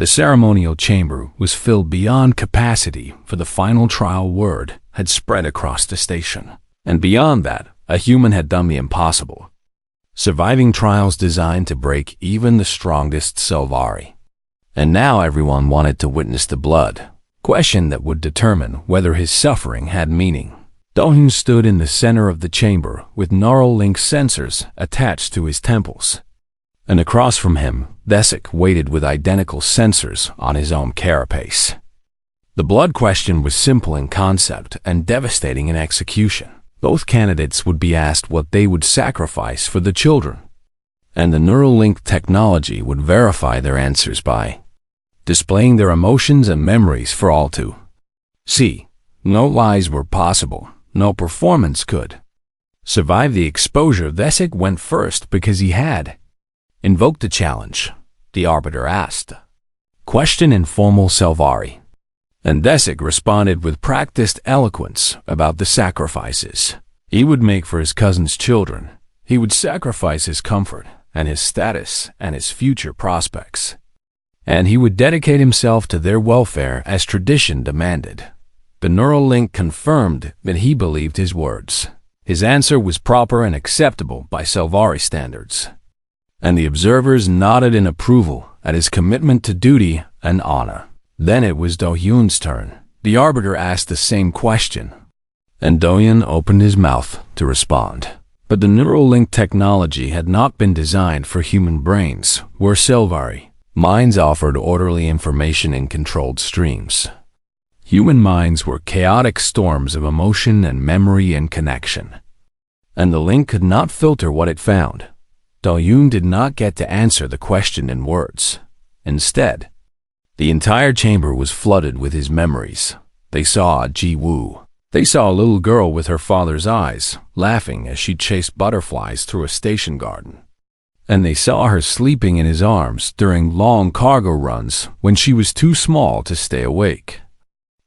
The ceremonial chamber was filled beyond capacity, for the final trial word had spread across the station. And beyond that, a human had done the impossible, surviving trials designed to break even the strongest Sylvari. And now everyone wanted to witness the blood question that would determine whether his suffering had meaning. Do-hyun stood in the center of the chamber with neural link sensors attached to his temples. And across from him, Desik waited with identical sensors on his own carapace. The blood question was simple in concept and devastating in execution. Both candidates would be asked what they would sacrifice for the children, and the neural link technology would verify their answers by displaying their emotions and memories for all to see. No lies were possible, no performance could survive the exposure. Desik went first because he had invoked a challenge, the Arbiter asked. Question in formal Sylvari. And Desik responded with practiced eloquence about the sacrifices he would make for his cousin's children. He would sacrifice his comfort and his status and his future prospects. And he would dedicate himself to their welfare as tradition demanded. The neural link confirmed that he believed his words. His answer was proper and acceptable by Sylvari standards. And the observers nodded in approval at his commitment to duty and honor. Then it was Do-hyun's turn. The Arbiter asked the same question, and Do-hyun opened his mouth to respond. But the neural link technology had not been designed for human brains, where Sylvari minds offered orderly information in controlled streams. Human minds were chaotic storms of emotion and memory and connection. And the link could not filter what it found. Do-hyun did not get to answer the question in words. Instead, the entire chamber was flooded with his memories. They saw Ji-woo. They saw a little girl with her father's eyes, laughing as she chased butterflies through a station garden. And they saw her sleeping in his arms during long cargo runs when she was too small to stay awake.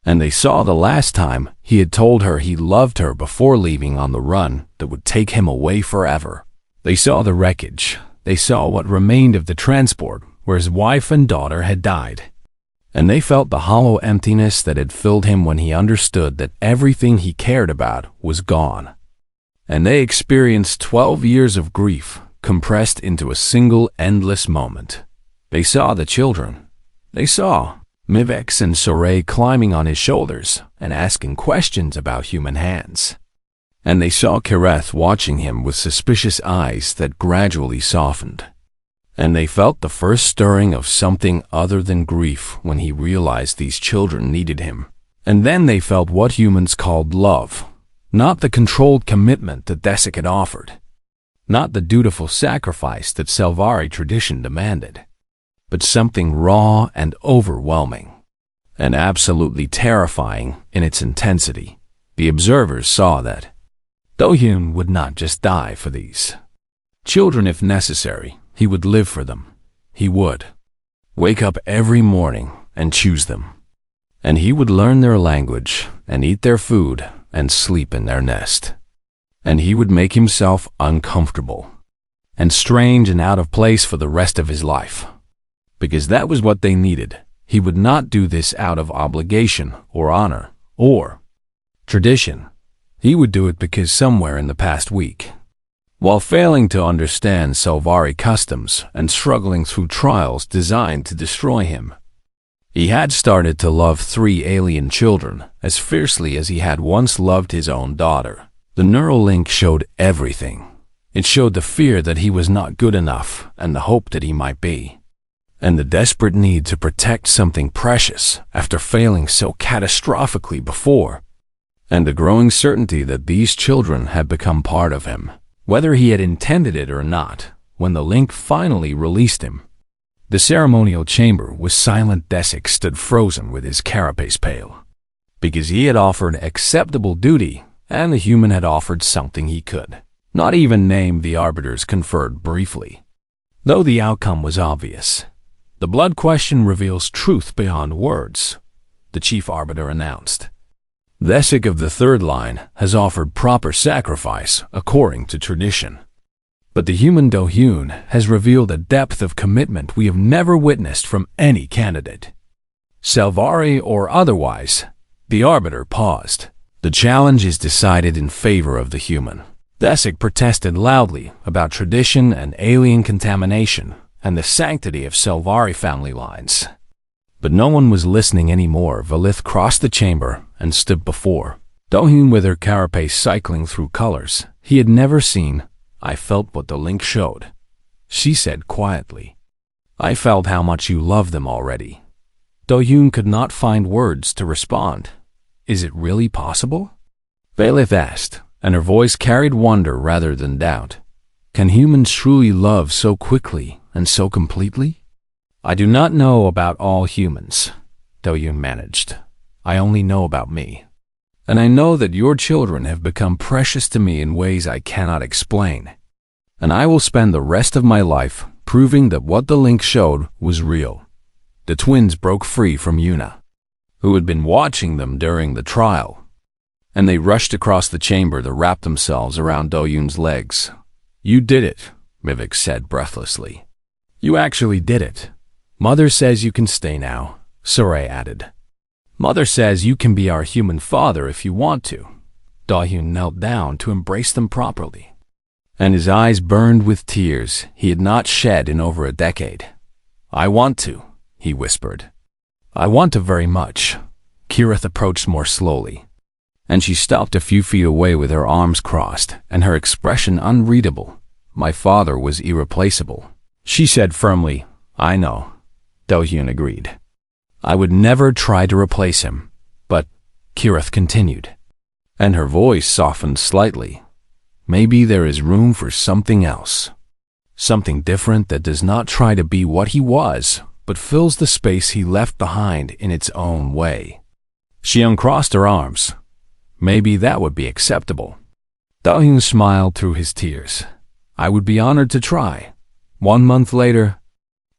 And they saw the last time he had told her he loved her before leaving on the run that would take him away forever. They saw the wreckage. They saw what remained of the transport where his wife and daughter had died. And they felt the hollow emptiness that had filled him when he understood that everything he cared about was gone. And they experienced 12 years of grief compressed into a single endless moment. They saw the children. They saw Mivex and Soray climbing on his shoulders and asking questions about human hands. And they saw Kereth watching him with suspicious eyes that gradually softened. And they felt the first stirring of something other than grief when he realized these children needed him. And then they felt what humans called love, not the controlled commitment that Desik had offered, not the dutiful sacrifice that Sylvari tradition demanded, but something raw and overwhelming, and absolutely terrifying in its intensity. The observers saw that Do-hyun would not just die for these children if necessary. He would live for them. He would wake up every morning and choose them. And he would learn their language and eat their food and sleep in their nest. And he would make himself uncomfortable and strange and out of place for the rest of his life. Because that was what they needed. He would not do this out of obligation or honor or tradition. He would do it because somewhere in the past week, while failing to understand Sylvari customs and struggling through trials designed to destroy him, he had started to love 3 alien children as fiercely as he had once loved his own daughter. The neural link showed everything. It showed the fear that he was not good enough and the hope that he might be, and the desperate need to protect something precious after failing so catastrophically before, and the growing certainty that these children had become part of him, whether he had intended it or not. When the link finally released him, the ceremonial chamber was silent. Desik stood frozen with his carapace pale, because he had offered acceptable duty, and the human had offered something he could not even name. The arbiters conferred briefly, though the outcome was obvious. The blood question reveals truth beyond words, the chief arbiter announced. Desik of the third line has offered proper sacrifice according to tradition. But the human Do-hyun has revealed a depth of commitment we have never witnessed from any candidate. Sci-Fi or otherwise, the arbiter paused. The challenge is decided in favor of the human. Desik protested loudly about tradition and alien contamination and the sanctity of Sci-Fi family lines. But no one was listening anymore. Valith crossed the chamber and stood before Do-hyun with her carapace cycling through colors he had never seen. I felt what the link showed, she said quietly. I felt how much you love them already. Do-hyun could not find words to respond. Is it really possible? Valith asked, and her voice carried wonder rather than doubt. Can humans truly love so quickly and so completely? I do not know about all humans, Do-hyun managed. I only know about me. And I know that your children have become precious to me in ways I cannot explain. And I will spend the rest of my life proving that what the link showed was real. The twins broke free from Yuna, who had been watching them during the trial, and they rushed across the chamber to wrap themselves around Do-hyun's legs. You did it, Mivik said breathlessly. You actually did it. Mother says you can stay now, Saray added. Mother says you can be our human father if you want to. Do-hyun knelt down to embrace them properly, and his eyes burned with tears he had not shed in over a decade. I want to, he whispered. I want to very much. Kirith approached more slowly, and she stopped a few feet away with her arms crossed and her expression unreadable. My father was irreplaceable, she said firmly. I know, Do-hyun agreed. I would never try to replace him, but, Kirith continued, and her voice softened slightly. Maybe there is room for something else. Something different that does not try to be what he was, but fills the space he left behind in its own way. She uncrossed her arms. Maybe that would be acceptable. Do-hyun smiled through his tears. I would be honored to try. 1 month later,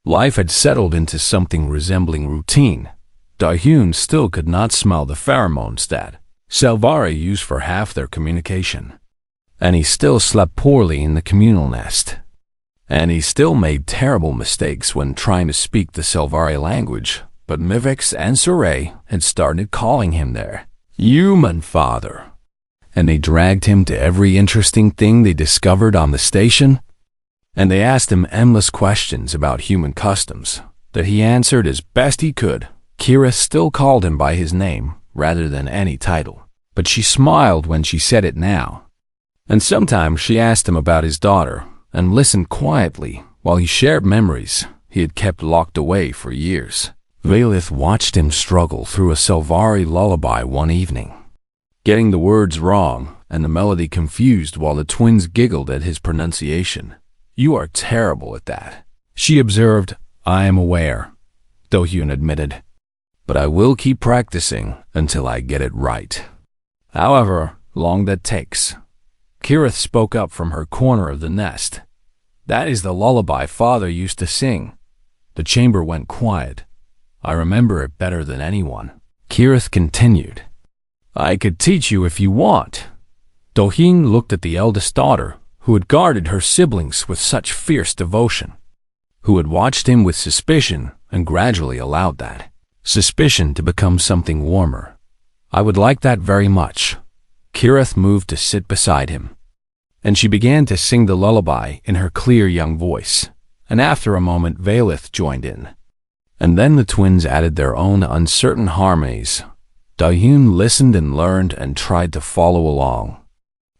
life had settled into something resembling routine. Do-hyun still could not smell the pheromones that Sci-Fi used for half their communication. And he still slept poorly in the communal nest. And he still made terrible mistakes when trying to speak the Sci-Fi language, but Mivix and Saray had started calling him their human father. And they dragged him to every interesting thing they discovered on the station. And they asked him endless questions about human customs that he answered as best he could. Kira still called him by his name rather than any title, but she smiled when she said it now. And sometimes she asked him about his daughter and listened quietly while he shared memories he had kept locked away for years. Valith watched him struggle through a Sci-Fi lullaby one evening, getting the words wrong and the melody confused while the twins giggled at his pronunciation. You are terrible at that, she observed. I am aware, Do-hyun admitted, but I will keep practicing until I get it right. However long that takes. Kirith spoke up from her corner of the nest. That is the lullaby father used to sing. The chamber went quiet. I remember it better than anyone. Kirith continued. I could teach you if you want. Do-hyun looked at the eldest daughter, who had guarded her siblings with such fierce devotion, who had watched him with suspicion and gradually allowed that suspicion to become something warmer. I would like that very much. Kirith moved to sit beside him, and she began to sing the lullaby in her clear young voice, and after a moment Valith joined in. And then the twins added their own uncertain harmonies. Do-hyun listened and learned and tried to follow along,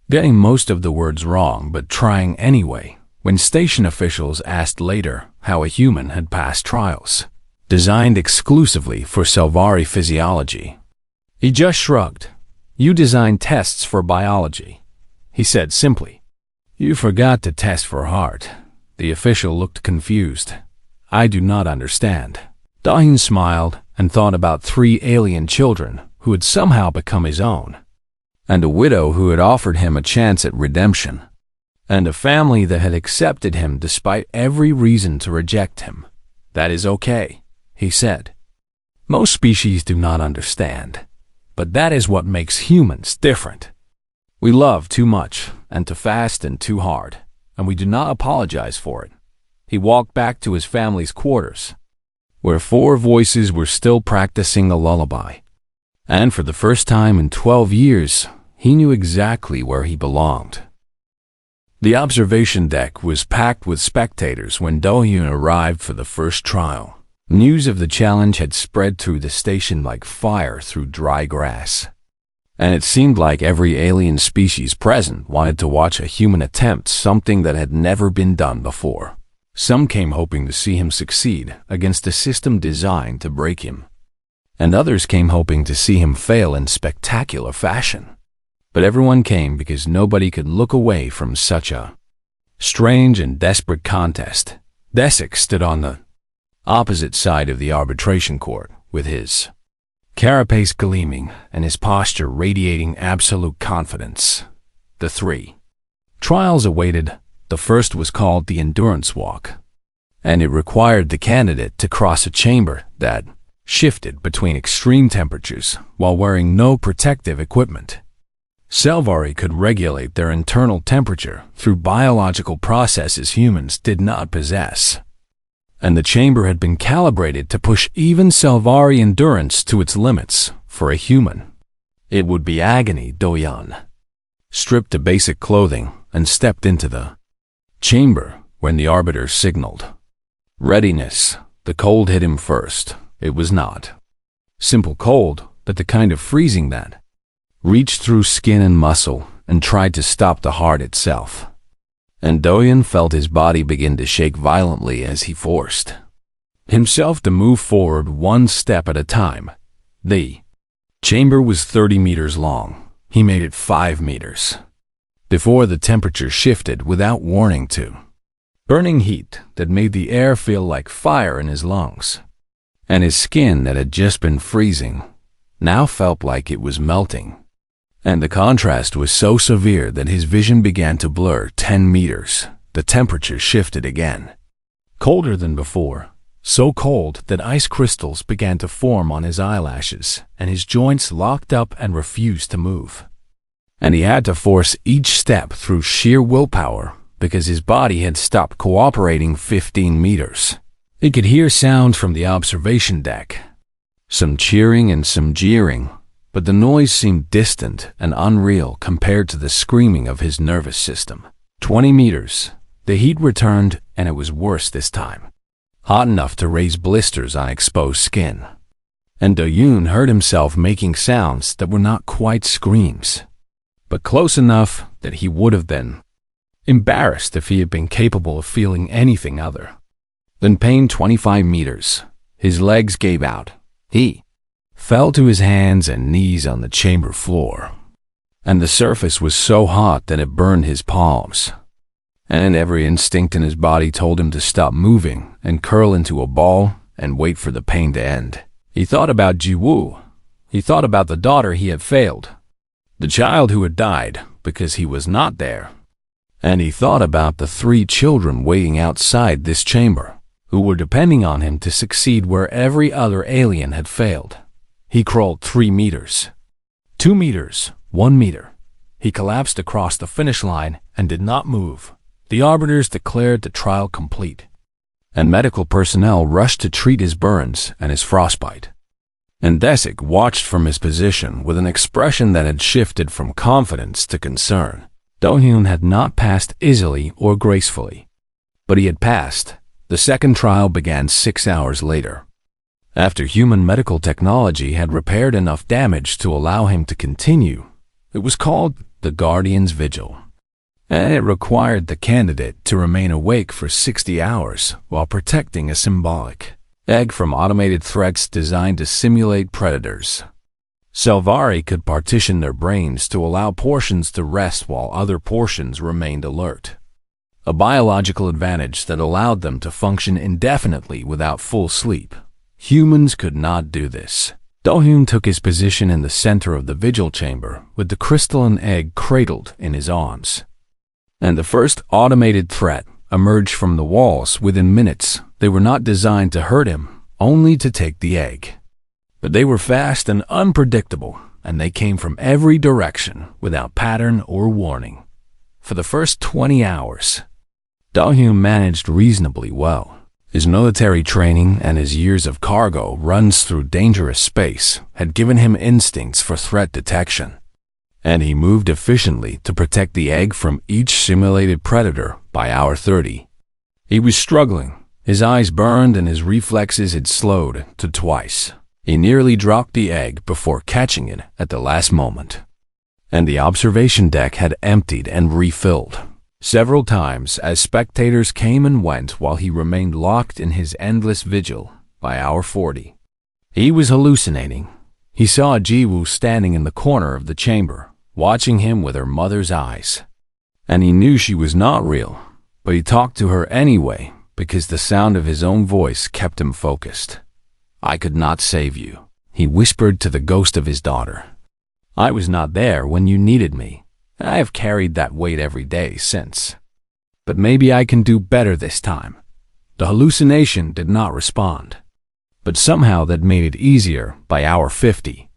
getting most of the words wrong but trying anyway. When station officials asked later how a human had passed trials, designed exclusively for Sci-Fi physiology, he just shrugged. You designed tests for biology, he said simply. You forgot to test for heart. The official looked confused. I do not understand. Do-hyun smiled and thought about 3 alien children who had somehow become his own, and a widow who had offered him a chance at redemption, and a family that had accepted him despite every reason to reject him. That is okay, he said. Most species do not understand, but that is what makes humans different. We love too much and too fast and too hard. and we do not apologize for it. He walked back to his family's quarters, where four voices were still practicing a lullaby. And for the first time in 12 years, he knew exactly where he belonged. The observation deck was packed with spectators when Do-hyun arrived for the first trial. News of the challenge had spread through the station like fire through dry grass. And it seemed like every alien species present wanted to watch a human attempt something that had never been done before. Some came hoping to see him succeed against a system designed to break him, and others came hoping to see him fail in spectacular fashion. But everyone came because nobody could look away from such a strange and desperate contest. Desik stood on the opposite side of the arbitration court, with his carapace gleaming and his posture radiating absolute confidence. The three trials awaited. The first was called the Endurance Walk, and it required the candidate to cross a chamber that shifted between extreme temperatures while wearing no protective equipment. Sci-Fi could regulate their internal temperature through biological processes humans did not possess, and the chamber had been calibrated to push even Sci-Fi endurance to its limits. For a human, it would be agony. Do-hyun stripped to basic clothing and stepped into the chamber when the arbiter signaled readiness. The cold hit him first. It was not simple cold, but the kind of freezing that reached through skin and muscle and tried to stop the heart itself. And Do-hyun felt his body begin to shake violently as he forced himself to move forward one step at a time. The chamber was 30 meters long. He made it 5 meters before the temperature shifted without warning to burning heat that made the air feel like fire in his lungs, and his skin that had just been freezing now felt like it was melting. And the contrast was so severe that his vision began to blur. 10 meters. The temperature shifted again. Colder than before. So cold that ice crystals began to form on his eyelashes, and his joints locked up and refused to move. And he had to force each step through sheer willpower because his body had stopped cooperating. 15 meters. He could hear sound from the observation deck. Some cheering and some jeering, but the noise seemed distant and unreal compared to the screaming of his nervous system. 20 meters. The heat returned, and it was worse this time. Hot enough to raise blisters on exposed skin. And Do-hyun heard himself making sounds that were not quite screams, but close enough that he would have been embarrassed if he had been capable of feeling anything other than pain. 25 meters. His legs gave out. He fell to his hands and knees on the chamber floor, and the surface was so hot that it burned his palms. And every instinct in his body told him to stop moving and curl into a ball and wait for the pain to end. He thought about Ji-woo. He thought about the daughter he had failed, the child who had died because he was not there. And he thought about the 3 children waiting outside this chamber, who were depending on him to succeed where every other alien had failed. He crawled 3 meters, 2 meters, 1 meter. He collapsed across the finish line and did not move. The arbiters declared the trial complete, and medical personnel rushed to treat his burns and his frostbite. And Desik watched from his position with an expression that had shifted from confidence to concern. Do-hyun had not passed easily or gracefully, but he had passed. The second trial began 6 hours later, after human medical technology had repaired enough damage to allow him to continue. It was called the Guardian's Vigil, and it required the candidate to remain awake for 60 hours while protecting a symbolic egg from automated threats designed to simulate predators. Sci-Fi could partition their brains to allow portions to rest while other portions remained alert, a biological advantage that allowed them to function indefinitely without full sleep. Humans could not do this. Do-hyun took his position in the center of the vigil chamber with the crystalline egg cradled in his arms. And the first automated threat emerged from the walls within minutes. They were not designed to hurt him, only to take the egg. But they were fast and unpredictable, and they came from every direction without pattern or warning. For the first 20 hours, Do-hyun managed reasonably well. His military training and his years of cargo runs through dangerous space had given him instincts for threat detection, and he moved efficiently to protect the egg from each simulated predator by hour 30. He was struggling. His eyes burned and his reflexes had slowed to twice. He nearly dropped the egg before catching it at the last moment. And the observation deck had emptied and refilled several times as spectators came and went while he remained locked in his endless vigil by hour 40. He was hallucinating. He saw Ji-woo standing in the corner of the chamber, watching him with her mother's eyes. And he knew she was not real, but he talked to her anyway because the sound of his own voice kept him focused. "I could not save you," he whispered to the ghost of his daughter. "I was not there when you needed me. I have carried that weight every day since. But maybe I can do better this time." The hallucination did not respond, but somehow that made it easier by hour 50.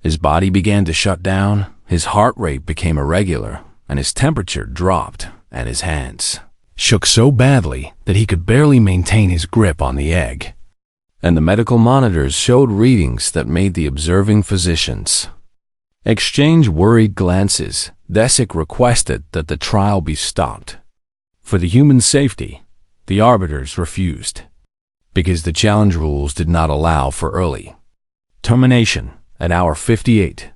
His body began to shut down, his heart rate became irregular, and his temperature dropped, and his hands shook so badly that he could barely maintain his grip on the egg. And the medical monitors showed readings that made the observing physicians exchange worried glances. Desic requested that the trial be stopped. For the human safety, the arbiters refused, because the challenge rules did not allow for early termination at hour 58.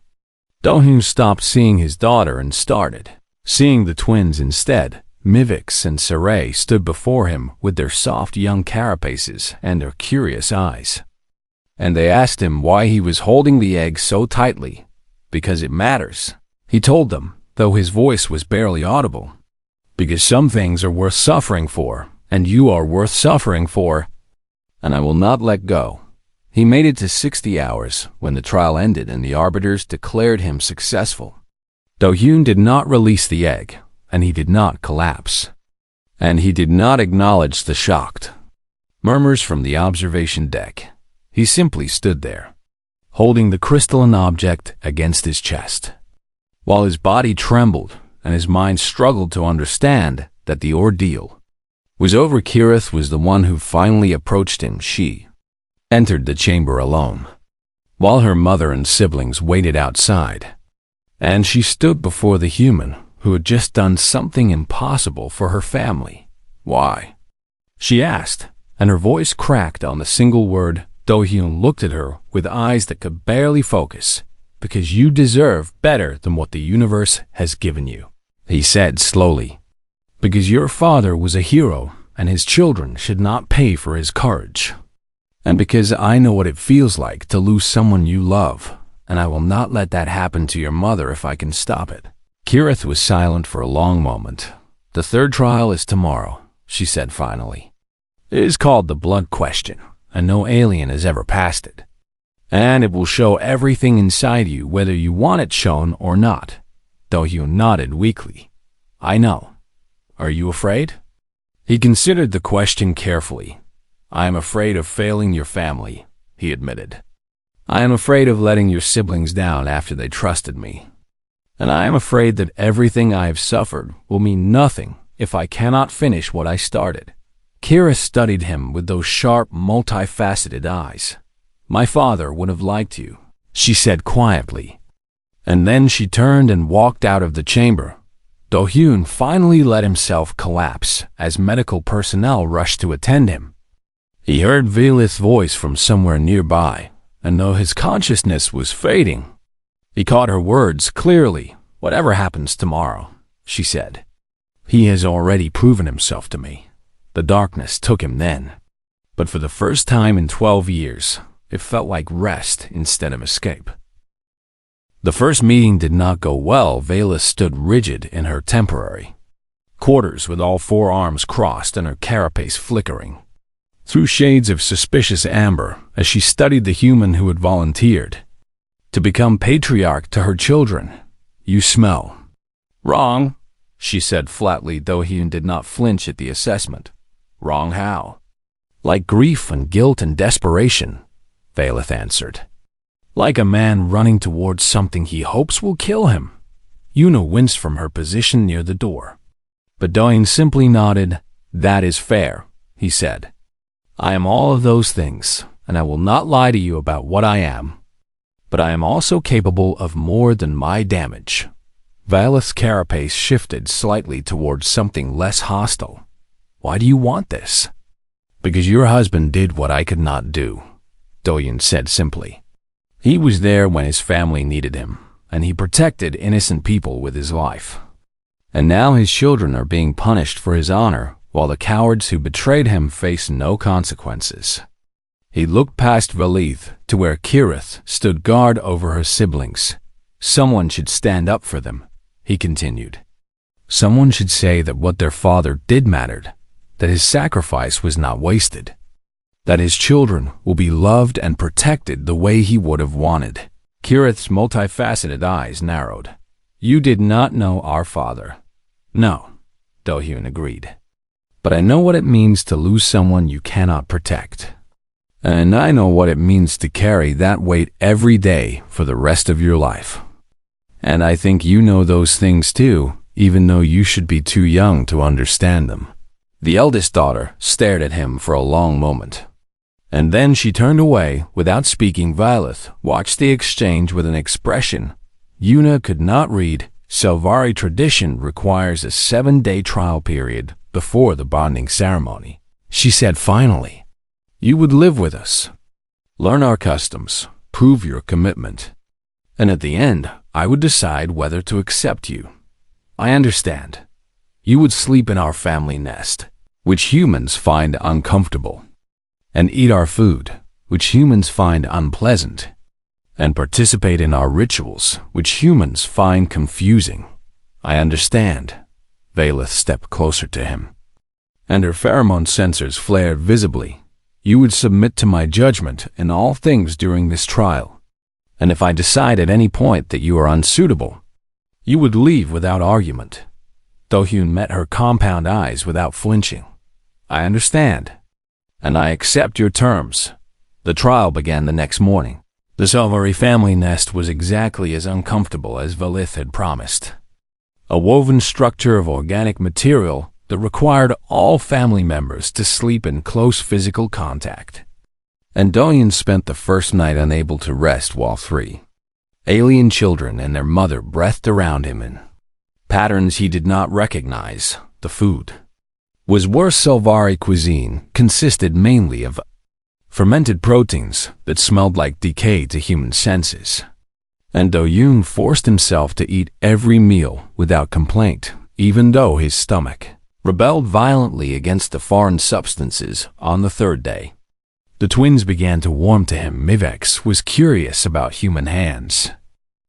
Do-hyun stopped seeing his daughter and started seeing the twins instead. Mivix and Saray stood before him with their soft young carapaces and their curious eyes. And they asked him why he was holding the egg so tightly. "Because it matters," he told them, though his voice was barely audible. "Because some things are worth suffering for, and you are worth suffering for, and I will not let go." He made it to 60 hours when the trial ended and the arbiters declared him successful. Do-hyun did not release the egg, and he did not collapse. And he did not acknowledge the shocked murmurs from the observation deck. He simply stood there, holding the crystalline object against his chest, while his body trembled and his mind struggled to understand that the ordeal was over. Kirith was the one who finally approached him. She entered the chamber alone, while her mother and siblings waited outside, and she stood before the human who had just done something impossible for her family. "Why?" she asked, and her voice cracked on the single word. Do-hyun looked at her with eyes that could barely focus. "Because you deserve better than what the universe has given you," he said slowly. "Because your father was a hero and his children should not pay for his courage. And because I know what it feels like to lose someone you love, and I will not let that happen to your mother if I can stop it." Kirith was silent for a long moment. "The third trial is tomorrow," she said finally. "It is called the blood question, and no alien has ever passed it. And it will show everything inside you whether you want it shown or not." Do-hyun nodded weakly. "I know. Are you afraid?" He considered the question carefully. "I am afraid of failing your family," he admitted. "I am afraid of letting your siblings down after they trusted me. And I am afraid that everything I have suffered will mean nothing if I cannot finish what I started." Kira studied him with those sharp, multifaceted eyes. "My father would have liked you," she said quietly. And then she turned and walked out of the chamber. Do-hyun finally let himself collapse as medical personnel rushed to attend him. He heard Velith's voice from somewhere nearby, and though his consciousness was fading, he caught her words clearly. "Whatever happens tomorrow," she said, "he has already proven himself to me." The darkness took him then, but for the first time in 12 years, it felt like rest instead of escape. The first meeting did not go well. Velith stood rigid in her temporary quarters with all four arms crossed and her carapace flickering through shades of suspicious amber as she studied the human who had volunteered to become patriarch to her children. "You smell wrong," she said flatly, though he did not flinch at the assessment. "Wrong how?" "Like grief and guilt and desperation," Velith answered. "Like a man running towards something he hopes will kill him." Yuna winced from her position near the door, but Do-hyun simply nodded. "That is fair," he said. "I am all of those things, and I will not lie to you about what I am. But I am also capable of more than my damage." Valeth's carapace shifted slightly towards something less hostile. "Why do you want this?" "Because your husband did what I could not do," Do-Hyun said simply. "He was there when his family needed him, and he protected innocent people with his life. And now his children are being punished for his honor, while the cowards who betrayed him face no consequences." He looked past Valeth to where Kirith stood guard over her siblings. "Someone should stand up for them," he continued. "Someone should say that what their father did mattered, that his sacrifice was not wasted, that his children will be loved and protected the way he would have wanted." Kirith's multifaceted eyes narrowed. "You did not know our father." "No," Do-Hyun agreed. "But I know what it means to lose someone you cannot protect. And I know what it means to carry that weight every day for the rest of your life. And I think you know those things too, even though you should be too young to understand them." The eldest daughter stared at him for a long moment. And then she turned away without speaking. Valeth watched the exchange with an expression Yuna could not read. Selvari tradition requires a 7-day trial period before the bonding ceremony. She said finally, "You would live with us, learn our customs, prove your commitment, and at the end, I would decide whether to accept you. I understand. You would sleep in our family nest, which humans find uncomfortable, and eat our food, which humans find unpleasant, and participate in our rituals, which humans find confusing. I understand." Valeth stepped closer to him, and her pheromone sensors flared visibly. "You would submit to my judgment in all things during this trial, and if I decide at any point that you are unsuitable, you would leave without argument." Do-Hyun met her compound eyes without flinching. "I understand, and I accept your terms." The trial began the next morning. The Selvari family nest was exactly as uncomfortable as Valeth had promised. A woven structure of organic material that required all family members to sleep in close physical contact. And Do-Hyun spent the first night unable to rest while 3 alien children and their mother breathed around him in patterns he did not recognize. The food was worse. Selvari cuisine consisted mainly of fermented proteins that smelled like decay to human senses. And Do-Hyun forced himself to eat every meal without complaint, even though his stomach rebelled violently against the foreign substances on the 3rd day. The twins began to warm to him. Mivex was curious about human hands,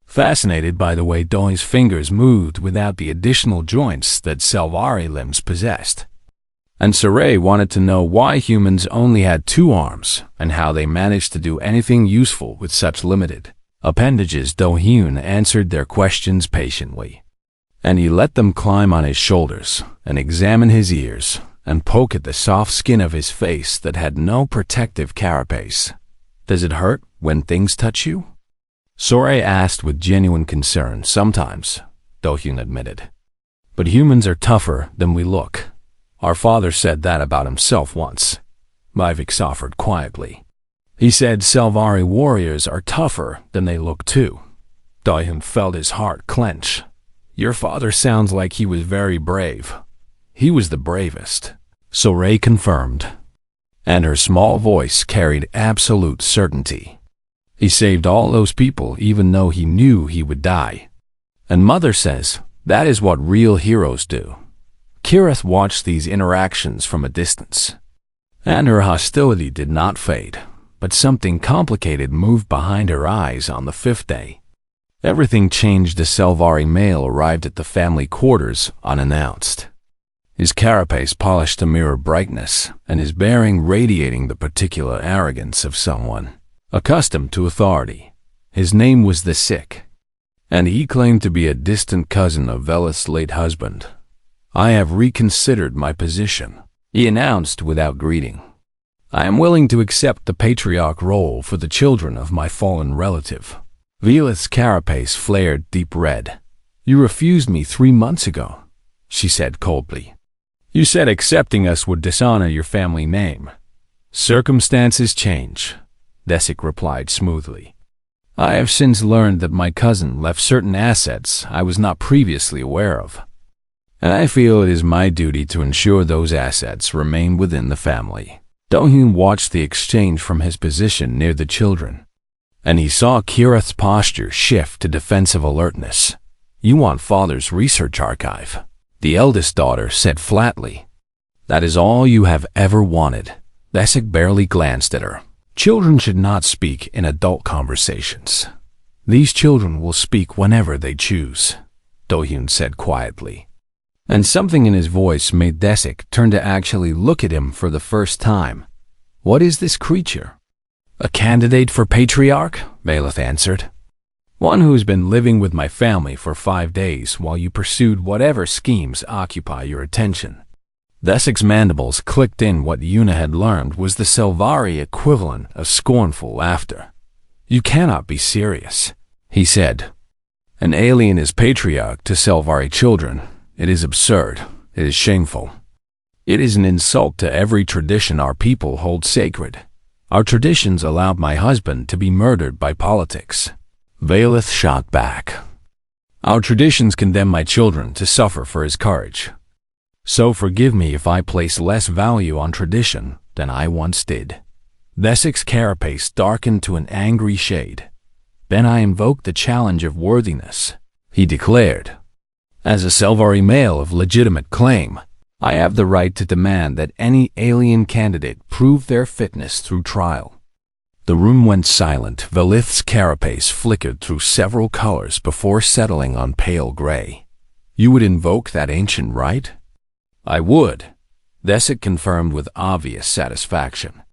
fascinated by the way Do-Hyun's fingers moved without the additional joints that Selvari limbs possessed. And Saray wanted to know why humans only had 2 arms and how they managed to do anything useful with such limited appendages. Do-Hyun answered their questions patiently, and he let them climb on his shoulders and examine his ears and poke at the soft skin of his face that had no protective carapace. "Does it hurt when things touch you?" Saray asked with genuine concern. "Sometimes," Do-Hyun admitted. "But humans are tougher than we look. Our father said that about himself once," Mivex offered quietly. "He said Selvari warriors are tougher than they look too." Do-Hyun felt his heart clench. "Your father sounds like he was very brave." "He was the bravest," Saray confirmed, and her small voice carried absolute certainty. "He saved all those people even though he knew he would die. And Mother says that is what real heroes do." Kirith watched these interactions from a distance, and her hostility did not fade, but something complicated moved behind her eyes on the 5th day. Everything changed as Selvari male arrived at the family quarters unannounced. His carapace polished to mirror brightness, and his bearing radiating the particular arrogance of someone accustomed to authority. His name was the Sick, and he claimed to be a distant cousin of Veleth's late husband. "I have reconsidered my position," he announced without greeting. "I am willing to accept the patriarch role for the children of my fallen relative." Veleth's carapace flared deep red. "You refused me 3 months ago," she said coldly. You said accepting us would dishonor your family name. Circumstances change, Desik replied smoothly. I have since learned that my cousin left certain assets I was not previously aware of, and I feel it is my duty to ensure those assets remain within the family. Do-hyun watched the exchange from his position near the children, and he saw Kirith's posture shift to defensive alertness. You want father's research archive, the eldest daughter said flatly. That is all you have ever wanted. Desik barely glanced at her. Children should not speak in adult conversations. These children will speak whenever they choose, Do-hyun said quietly. And something in his voice made Desik turn to actually look at him for the first time. What is this creature? A candidate for patriarch? Bailiff answered. One who's been living with my family for 5 days while you pursued whatever schemes occupy your attention. Desik's mandibles clicked in. What Yuna had learned was the Selvari equivalent of scornful laughter. You cannot be serious, he said. An alien is patriarch to Selvari children. It is absurd. It is shameful. It is an insult to every tradition our people hold sacred. Our traditions allowed my husband to be murdered by politics. Valith shot back. Our traditions condemn my children to suffer for his courage. So forgive me if I place less value on tradition than I once did. Desik's carapace darkened to an angry shade. Then I invoke the challenge of worthiness, he declared. As a Selvari male of legitimate claim, I have the right to demand that any alien candidate prove their fitness through trial. The room went silent. Valith's carapace flickered through several colors before settling on pale gray. You would invoke that ancient right? I would, Desik confirmed with obvious satisfaction.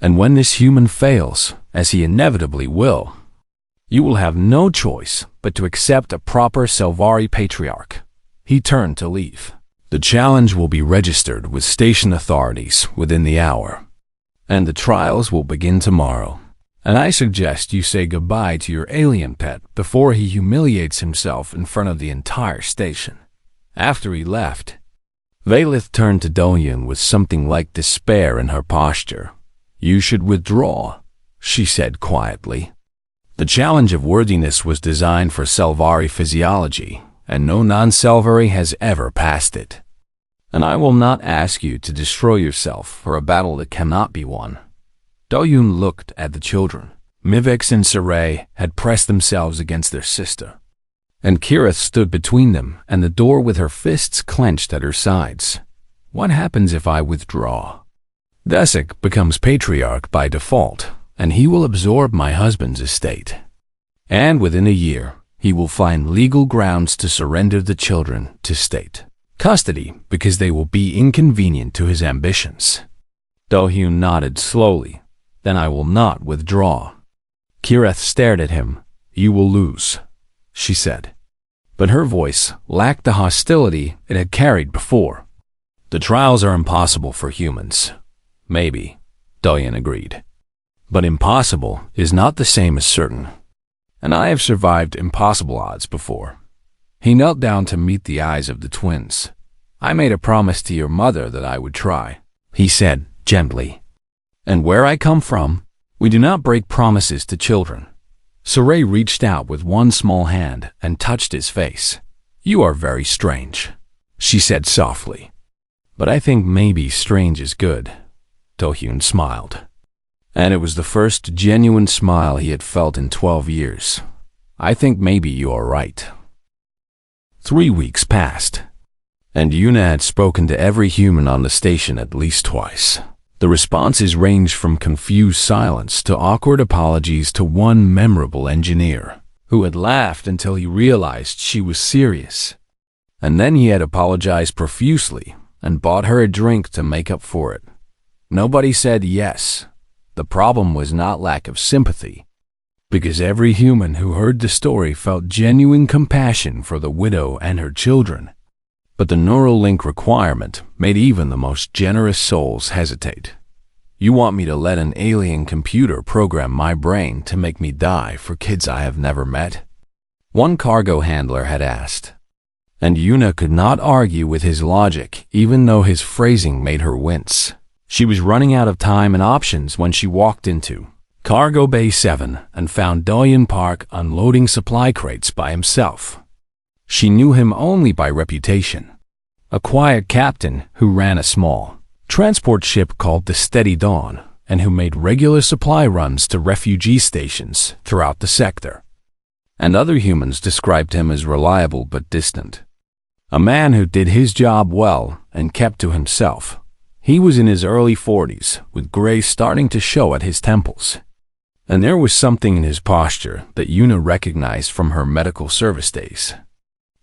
And when this human fails, as he inevitably will, you will have no choice but to accept a proper Selvari patriarch. He turned to leave. The challenge will be registered with station authorities within the hour, and the trials will begin tomorrow. And I suggest you say goodbye to your alien pet before he humiliates himself in front of the entire station. After he left, Valith turned to Do-hyun with something like despair in her posture. You should withdraw, she said quietly. The challenge of worthiness was designed for Selvari physiology, and no non-Selvari has ever passed it. And I will not ask you to destroy yourself for a battle that cannot be won. Do-hyun looked at the children. Mivix and Saray had pressed themselves against their sister, and Kirith stood between them and the door with her fists clenched at her sides. What happens if I withdraw? Desik becomes patriarch by default, and he will absorb my husband's estate. And within a year, he will find legal grounds to surrender the children to state custody because they will be inconvenient to his ambitions. Do-hyun nodded slowly. Then I will not withdraw. Kirith stared at him. You will lose, she said. But her voice lacked the hostility it had carried before. The trials are impossible for humans. Maybe, Do-hyun agreed. But impossible is not the same as certain. And I have survived impossible odds before. He knelt down to meet the eyes of the twins. I made a promise to your mother that I would try, he said gently. And where I come from, we do not break promises to children. Saray reached out with one small hand and touched his face. You are very strange, she said softly. But I think maybe strange is good. Do-hyun smiled. And it was the first genuine smile he had felt in 12 years. I think maybe you are right. 3 weeks passed, and Yuna had spoken to every human on the station at least twice. The responses ranged from confused silence to awkward apologies to one memorable engineer who had laughed until he realized she was serious. And then he had apologized profusely and bought her a drink to make up for it. Nobody said yes. The problem was not lack of sympathy, because every human who heard the story felt genuine compassion for the widow and her children. But the neural link requirement made even the most generous souls hesitate. You want me to let an alien computer program my brain to make me die for kids I have never met? One cargo handler had asked. And Yuna could not argue with his logic, even though his phrasing made her wince. She was running out of time and options when she walked into Cargo Bay 7 and found Do-hyun Park unloading supply crates by himself. She knew him only by reputation. A quiet captain who ran a small transport ship called the Steady Dawn and who made regular supply runs to refugee stations throughout the sector. And other humans described him as reliable but distant. A man who did his job well and kept to himself. He was in his early 40s, with gray starting to show at his temples. And there was something in his posture that Yuna recognized from her medical service days.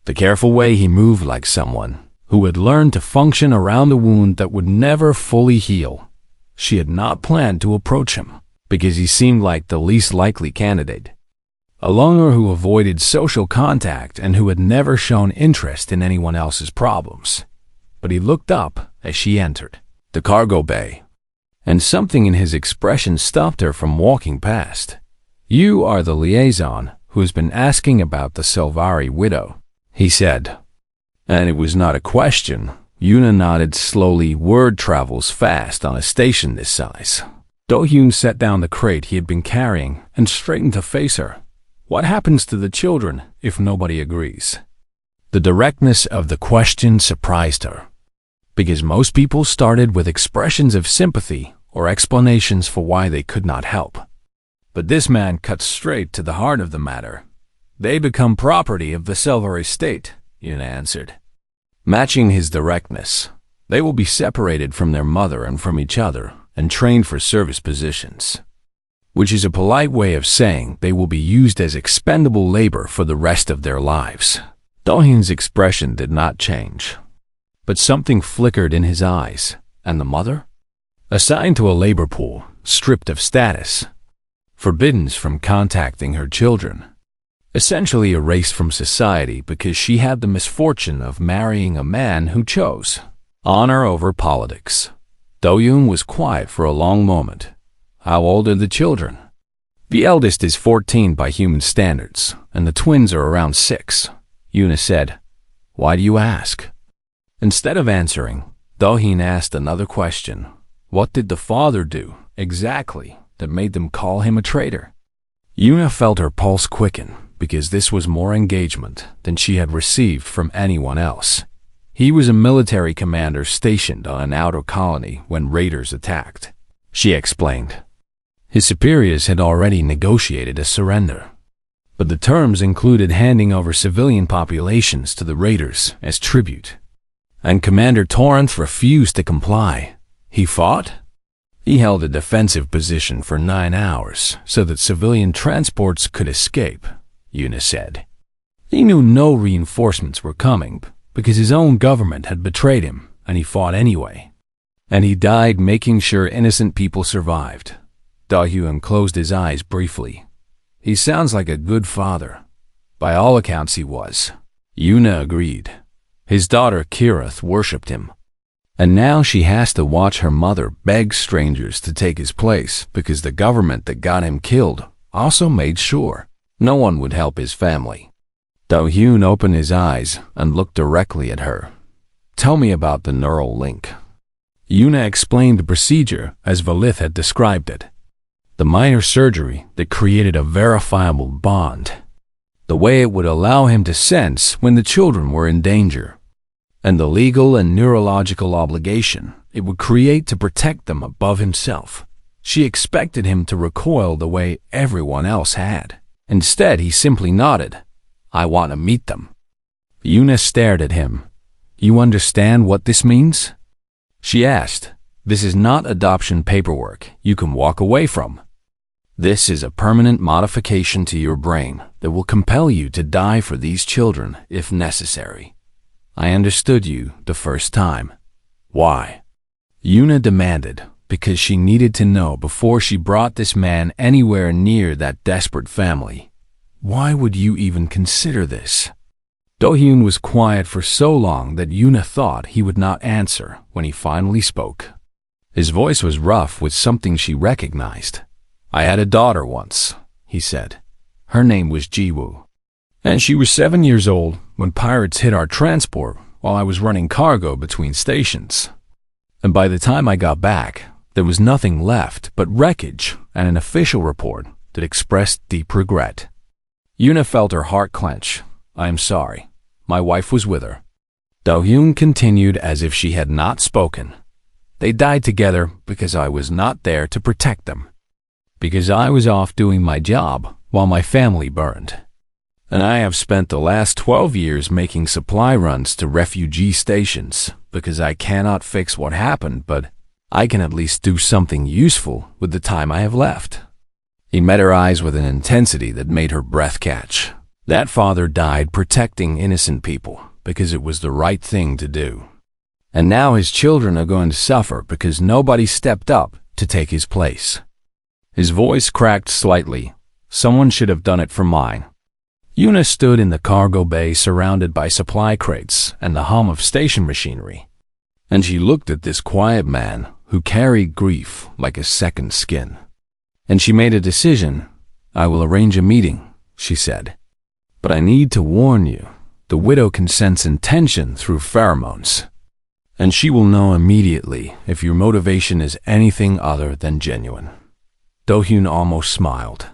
The careful way he moved like someone who had learned to function around a wound that would never fully heal. She had not planned to approach him, because he seemed like the least likely candidate. A loner who avoided social contact and who had never shown interest in anyone else's problems. But he looked up as she entered the cargo bay, and something in his expression stopped her from walking past. "You are the liaison who has been asking about the Silvari widow," he said. And it was not a question. Yuna nodded slowly. Word travels fast on a station this size. Do-hyun set down the crate he had been carrying and straightened to face her. What happens to the children if nobody agrees? The directness of the question surprised her, because most people started with expressions of sympathy or explanations for why they could not help. But this man cut straight to the heart of the matter. "They become property of the Silvari state," Yuna answered. Matching his directness, they will be separated from their mother and from each other and trained for service positions, which is a polite way of saying they will be used as expendable labor for the rest of their lives. Do-hyun's expression did not change, but something flickered in his eyes. And the mother? Assigned to a labor pool, stripped of status, forbidden from contacting her children, essentially erased from society because she had the misfortune of marrying a man who chose honor over politics. Do-hyun was quiet for a long moment. "How old are the children?" "The eldest is 14 by human standards, and the twins are around 6, Yuna said. "Why do you ask?" Instead of answering, Do-hyun asked another question. What did the father do, exactly, that made them call him a traitor? Yuna felt her pulse quicken, because this was more engagement than she had received from anyone else. He was a military commander stationed on an outer colony when raiders attacked, she explained. His superiors had already negotiated a surrender, but the terms included handing over civilian populations to the raiders as tribute. And Commander Torrance refused to comply. He fought? He held a defensive position for 9 hours so that civilian transports could escape, Yuna said. He knew no reinforcements were coming because his own government had betrayed him, and he fought anyway. And he died making sure innocent people survived. Do-hyun closed his eyes briefly. He sounds like a good father. By all accounts he was. Yuna agreed. His daughter Kirith worshipped him. And now she has to watch her mother beg strangers to take his place because the government that got him killed also made sure no one would help his family. Do-hyun opened his eyes and looked directly at her. Tell me about the neural link. Yuna explained the procedure as Valith had described it. The minor surgery that created a verifiable bond. The way it would allow him to sense when the children were in danger. And the legal and neurological obligation it would create to protect them above himself. She expected him to recoil the way everyone else had. Instead, he simply nodded. I want to meet them. Yuna stared at him. You understand what this means? She asked. This is not adoption paperwork you can walk away from. This is a permanent modification to your brain that will compel you to die for these children if necessary. I understood you the first time. Why? Yuna demanded, because she needed to know before she brought this man anywhere near that desperate family. Why would you even consider this? Do-hyun was quiet for so long that Yuna thought he would not answer when he finally spoke. His voice was rough with something she recognized. I had a daughter once, he said. Her name was Jiwoo. And she was 7 years old when pirates hit our transport while I was running cargo between stations. And by the time I got back, there was nothing left but wreckage and an official report that expressed deep regret. Yuna felt her heart clench. I am sorry. My wife was with her. Do-hyun continued as if she had not spoken. They died together because I was not there to protect them. Because I was off doing my job while my family burned. And I have spent the last 12 years making supply runs to refugee stations because I cannot fix what happened, but I can at least do something useful with the time I have left. He met her eyes with an intensity that made her breath catch. That father died protecting innocent people because it was the right thing to do. And now his children are going to suffer because nobody stepped up to take his place. His voice cracked slightly. Someone should have done it for mine. Yuna stood in the cargo bay surrounded by supply crates and the hum of station machinery. And she looked at this quiet man who carried grief like a second skin. And she made a decision. I will arrange a meeting, she said. But I need to warn you, the widow can sense intention through pheromones. And she will know immediately if your motivation is anything other than genuine. Do-hyun almost smiled.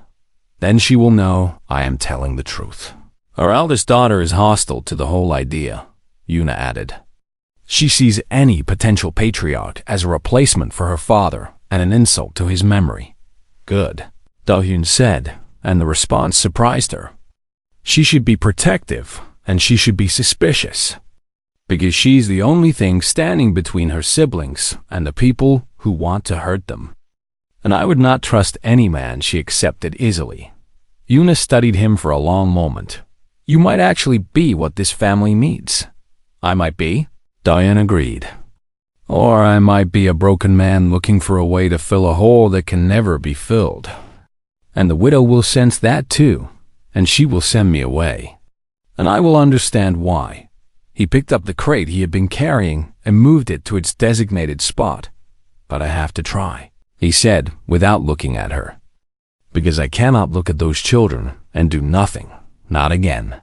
Then she will know I am telling the truth. Our eldest daughter is hostile to the whole idea, Yuna added. She sees any potential patriarch as a replacement for her father and an insult to his memory. Good, Do-hyun said, and the response surprised her. She should be protective, and she should be suspicious. Because she's the only thing standing between her siblings and the people who want to hurt them. And I would not trust any man she accepted easily. Yuna studied him for a long moment. You might actually be what this family needs. I might be, Diane agreed. Or I might be a broken man looking for a way to fill a hole that can never be filled. And the widow will sense that too, and she will send me away. And I will understand why. He picked up the crate he had been carrying and moved it to its designated spot. But I have to try, he said without looking at her. Because I cannot look at those children and do nothing, not again.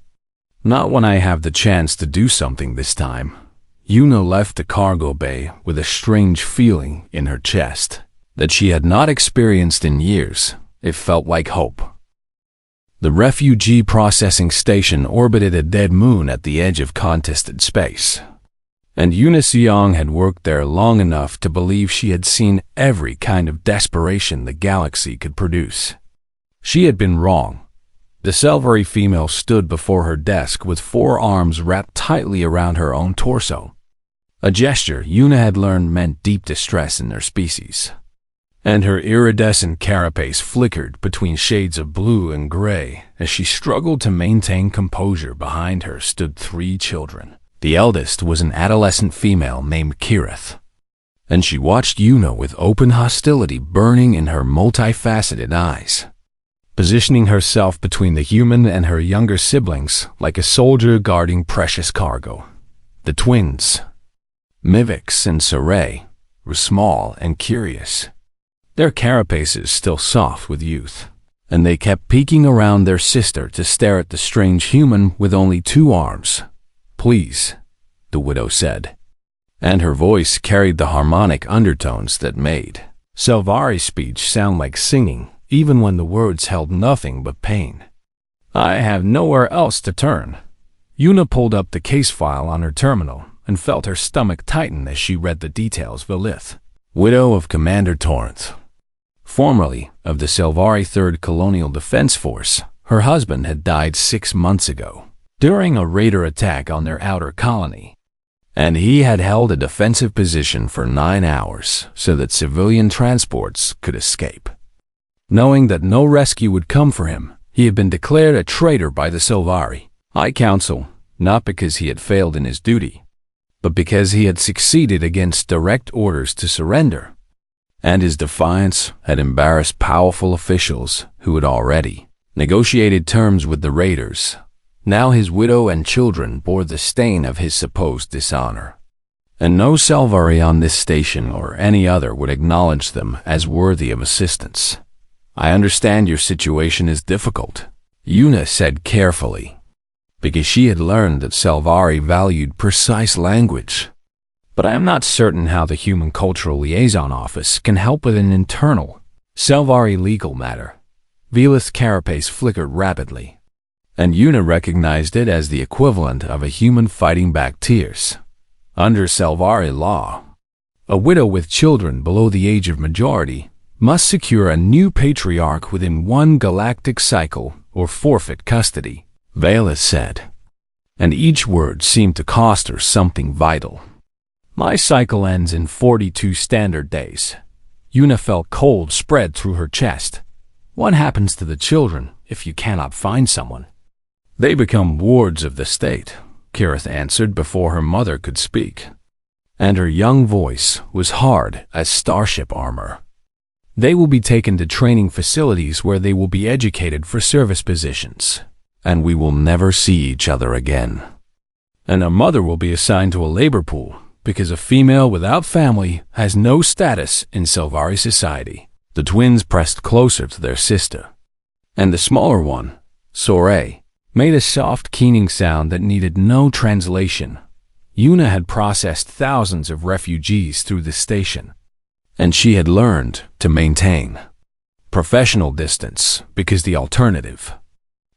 Not when I have the chance to do something this time. Yuna left the cargo bay with a strange feeling in her chest that she had not experienced in years. It felt like hope. The refugee processing station orbited a dead moon at the edge of contested space. And Yuna Seong had worked there long enough to believe she had seen every kind of desperation the galaxy could produce. She had been wrong. The Selvari female stood before her desk with 4 arms wrapped tightly around her own torso. A gesture Yuna had learned meant deep distress in their species. And her iridescent carapace flickered between shades of blue and gray as she struggled to maintain composure. Behind her stood 3 children. The eldest was an adolescent female named Kirith, and she watched Yuna with open hostility burning in her multifaceted eyes, positioning herself between the human and her younger siblings like a soldier guarding precious cargo. The twins, Mivix and Saray, were small and curious, their carapaces still soft with youth, and they kept peeking around their sister to stare at the strange human with only 2 arms. Please, the widow said, and her voice carried the harmonic undertones that made Selvari speech sound like singing, even when the words held nothing but pain. I have nowhere else to turn. Yuna pulled up the case file on her terminal and felt her stomach tighten as she read the details. Vilith, widow of Commander Torrent, formerly of the Selvari 3rd Colonial Defense Force. Her husband had died 6 months ago during a raider attack on their outer colony, and he had held a defensive position for 9 hours so that civilian transports could escape. Knowing that no rescue would come for him, he had been declared a traitor by the Selvari High Council, not because he had failed in his duty, but because he had succeeded against direct orders to surrender, and his defiance had embarrassed powerful officials who had already negotiated terms with the raiders. Now his widow and children bore the stain of his supposed dishonor, and no Selvari on this station or any other would acknowledge them as worthy of assistance. I understand your situation is difficult, Yuna said carefully, because she had learned that Salvari valued precise language. But I am not certain how the Human Cultural Liaison Office can help with an internal Salvari legal matter. Velith's carapace flickered rapidly, and Una recognized it as the equivalent of a human fighting back tears. Under Salvari law, a widow with children below the age of majority must secure a new patriarch within one galactic cycle or forfeit custody, Velith said, and each word seemed to cost her something vital. My cycle ends in 42 standard days. Una felt cold spread through her chest. What happens to the children if you cannot find someone? They become wards of the state, Kirith answered before her mother could speak, and her young voice was hard as starship armor. They will be taken to training facilities where they will be educated for service positions, and we will never see each other again. And a mother will be assigned to a labor pool, because a female without family has no status in Salvari society. The twins pressed closer to their sister, and the smaller one, Soray, made a soft keening sound that needed no translation. Una had processed thousands of refugees through the station, and she had learned to maintain professional distance because the alternative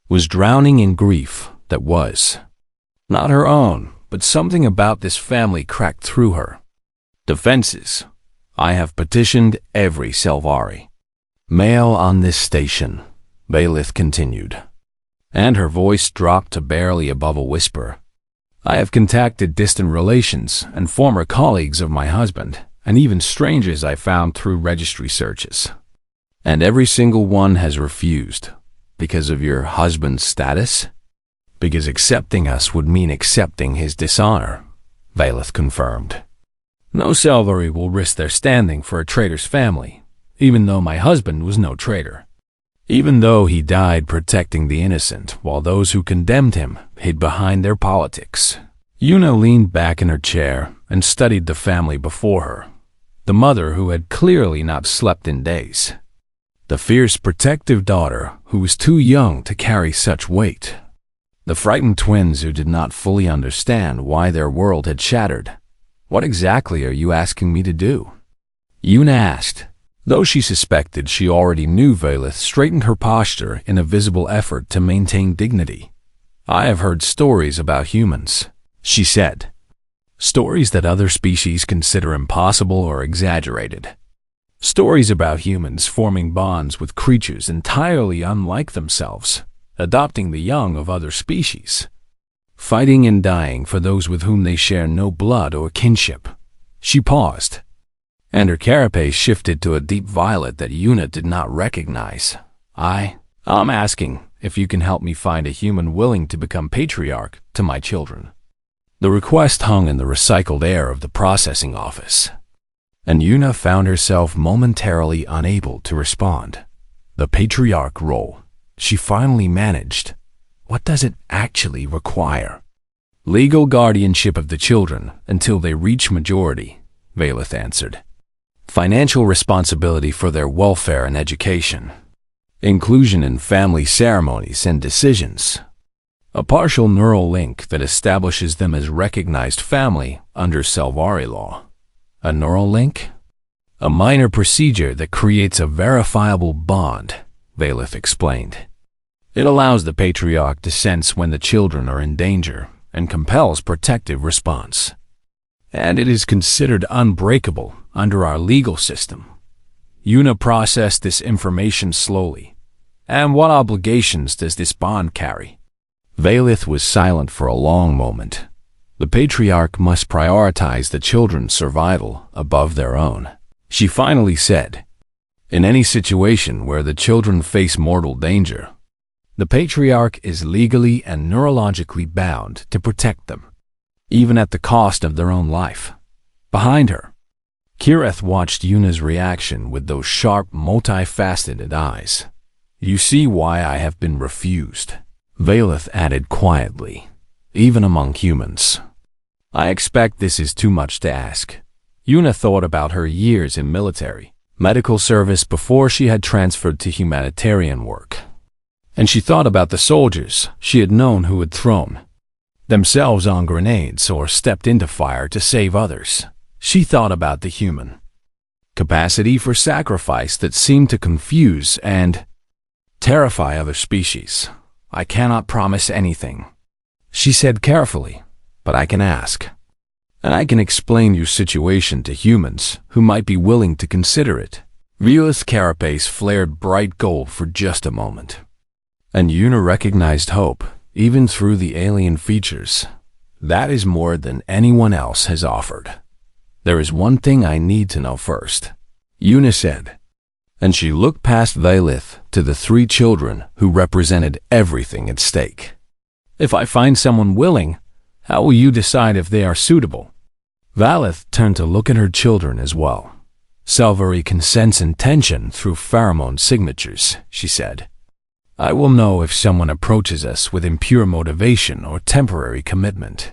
was drowning in grief that was not her own, but something about this family cracked through her. Defenses. I have petitioned every Salvari male on this station, Velith continued, and her voice dropped to barely above a whisper. I have contacted distant relations and former colleagues of my husband, and even strangers I found through registry searches. And every single one has refused. Because of your husband's status? Because accepting us would mean accepting his dishonor, Velith confirmed. No Salvari will risk their standing for a traitor's family, even though my husband was no traitor. Even though he died protecting the innocent while those who condemned him hid behind their politics. Una leaned back in her chair and studied the family before her. The mother who had clearly not slept in days. The fierce protective daughter who was too young to carry such weight. The frightened twins who did not fully understand why their world had shattered. What exactly are you asking me to do? Una asked. Though she suspected she already knew, Velith straightened her posture in a visible effort to maintain dignity. I have heard stories about humans, she said. Stories that other species consider impossible or exaggerated. Stories about humans forming bonds with creatures entirely unlike themselves, adopting the young of other species, fighting and dying for those with whom they share no blood or kinship. She paused, and her carapace shifted to a deep violet that Una did not recognize. I'm asking if you can help me find a human willing to become patriarch to my children. The request hung in the recycled air of the processing office, and Una found herself momentarily unable to respond. The patriarch role, she finally managed. What does it actually require? Legal guardianship of the children until they reach majority, Velith answered. Financial responsibility for their welfare and education. Inclusion in family ceremonies and decisions. A partial neural link that establishes them as recognized family under Salvari law. A neural link? A minor procedure that creates a verifiable bond, Velith explained. It allows the patriarch to sense when the children are in danger and compels protective response. And it is considered unbreakable under our legal system. Una processed this information slowly. And what obligations does this bond carry? Velith was silent for a long moment. The patriarch must prioritize the children's survival above their own. She finally said, in any situation where the children face mortal danger, the patriarch is legally and neurologically bound to protect them, even at the cost of their own life. Behind her, Kirith watched Una's reaction with those sharp, multifaceted eyes. You see why I have been refused, Velith added quietly, even among humans. I expect this is too much to ask. Una thought about her years in medical service before she had transferred to humanitarian work. And she thought about the soldiers she had known who had thrown themselves on grenades or stepped into fire to save others. She thought about the human capacity for sacrifice that seemed to confuse and terrify other species. "I cannot promise anything," she said carefully, "but I can ask. And I can explain your situation to humans who might be willing to consider it." Vila's carapace flared bright gold for just a moment, and Una recognized hope, even through the alien features. "That is more than anyone else has offered. There is one thing I need to know first," Una said, and she looked past Valith to the three children who represented everything at stake. "If I find someone willing, how will you decide if they are suitable?" Valith turned to look at her children as well. "Salvary can sense intention through pheromone signatures," she said. "I will know if someone approaches us with impure motivation or temporary commitment,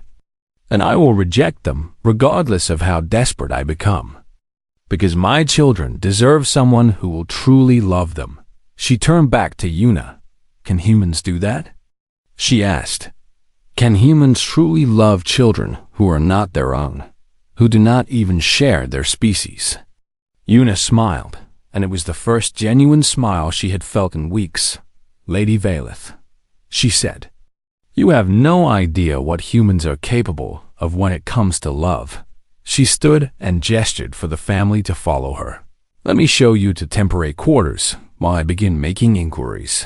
and I will reject them regardless of how desperate I become. Because my children deserve someone who will truly love them." She turned back to Una. "Can humans do that?" she asked. "Can humans truly love children who are not their own, who do not even share their species?" Una smiled, and it was the first genuine smile she had felt in weeks. "Lady Valith," she said, "you have no idea what humans are capable of when it comes to love." She stood and gestured for the family to follow her. "Let me show you to temporary quarters while I begin making inquiries.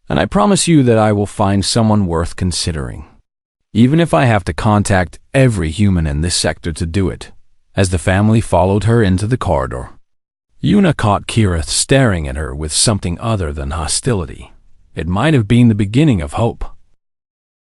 And I promise you that I will find someone worth considering, even if I have to contact every human in this sector to do it." As the family followed her into the corridor, Una caught Kirith staring at her with something other than hostility. It might have been the beginning of hope.